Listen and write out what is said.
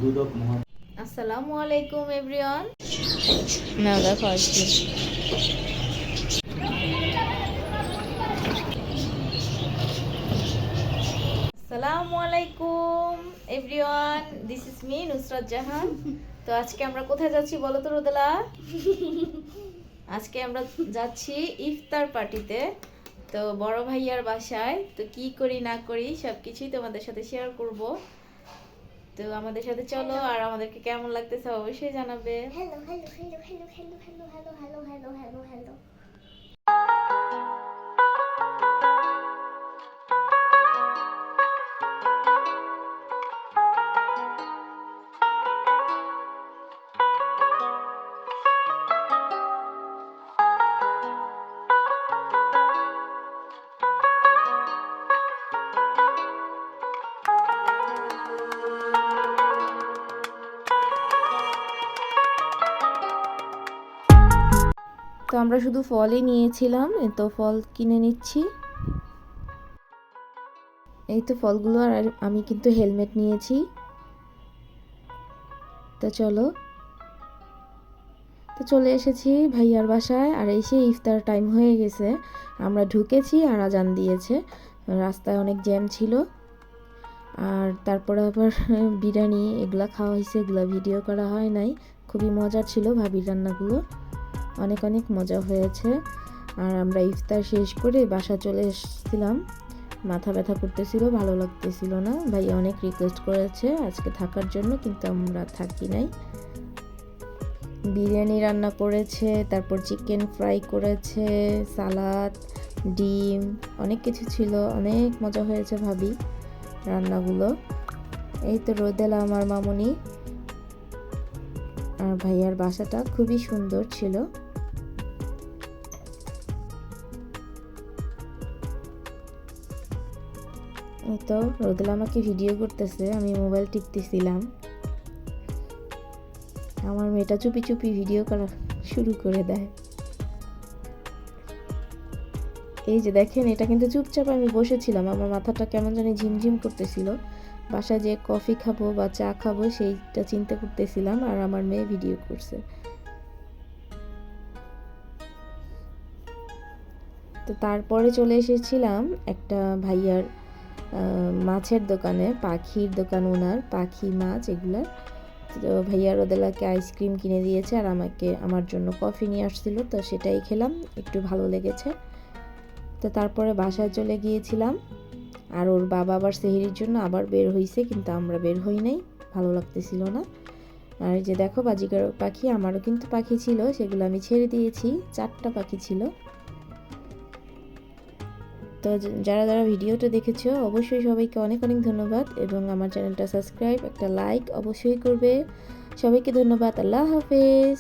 দুদক মহা আসসালামু আলাইকুম এভরিওয়ান। না দেখো আজকে আসসালামু আলাইকুম everyone, this is me Nusrat Jahan. তো আজকে আমরা কোথায় যাচ্ছি বলো তো রোদেলা? আজকে আমরা যাচ্ছি ইফতার পার্টিতে। তো বড় ভাইয়ার বাসায়। তো কি করি না করি সবকিছুই তোমাদের সাথে শেয়ার করব। তো আমাদের সাথে চলো, আর আমাদেরকে কেমন লাগতেছে অবশ্যই জানাবে। Hello hello hello hello hello hello hello hello hello hello hello. তো আমরা শুধু ফলই নিয়েছিলাম, তো ফল কিনে নিচ্ছি। এই তো ফলগুলো, আর আমি কিন্তু হেলমেট নিয়েছি। তো চলো, তো চলে এসেছি ভাইয়ার বাসায়, আর এসে ইফতার টাইম হয়ে গেছে। আমরা ঢুকেছি আর আজান দিয়েছে। রাস্তায় অনেক জ্যাম ছিল। আর তারপরে আবার বিরিয়ানি এগুলা খাওয়া হয়েছে, এগুলা ভিডিও করা হয় নাই। খুবই মজার ছিল ভাবির রান্নাগুলো, অনেক অনেক মজা হয়েছে। আর আমরা ইফতার শেষ করে বাসা চলে এসেছিলাম। মাথা ব্যথা করতেছিল, ভালো লাগতেছিল না। ভাইয়া অনেক রিকোয়েস্ট করেছে আজকে থাকার জন্য, কিন্তু আমরা থাকি নাই। বিরিয়ানি রান্না করেছে, তারপর চিকেন ফ্রাই করেছে, সালাদ, ডিম, অনেক কিছু ছিল। অনেক মজা হয়েছে ভাবি রান্নাগুলো। এই তো রোদেলা আমার মামুনি। আর ভাইয়ার বাসাটা খুবই সুন্দর ছিল। এই তো রোদেলা আমাকে ভিডিও করতেছে, আমি মোবাইল টিপতেছিলাম। আমার মেয়েটা চুপি চুপি ভিডিও করা শুরু করে দেয়। এই যে দেখেন, এটা কিন্তু চুপচাপ আমি বসেছিলাম, আমার মাথাটা কেমন জানি ঝিমঝিম করতেছিল। বাসায় যে কফি খাবো বা চা খাবো সেইটা চিন্তা করতেছিলাম, আর আমার মেয়ে ভিডিও করছে। তো তারপরে চলে এসেছিলাম একটা ভাইয়ার মাছের দোকানে, পাখির দোকান ওনার, পাখি মাছ এগুলার। তো ভাইয়া রোদেলাকে আইসক্রিম কিনে দিয়েছে, আর আমার জন্য কফি নিয়ে আসছিল, তো সেটাই খেলাম, একটু ভালো লেগেছে। তো তারপরে বাসায় চলে গিয়েছিলাম। আর ওর বাবা আবার সেহরির জন্য আবার বের হইছে, কিন্তু আমরা বের হই নাই, ভালো লাগতেছিল না। আর এই যে দেখো বাজিকার পাখি, আমারও কিন্তু পাখি ছিল, সেগুলো আমি ছেড়ে দিয়েছি। 4টা পাখি ছিল। তো যারা যারা ভিডিওটা দেখেছো অবশ্যই সবাইকে অনেক অনেক ধন্যবাদ, এবং আমার চ্যানেলটা সাবস্ক্রাইব, একটা লাইক অবশ্যই করবে। সবাইকে ধন্যবাদ। আল্লাহ হাফেজ।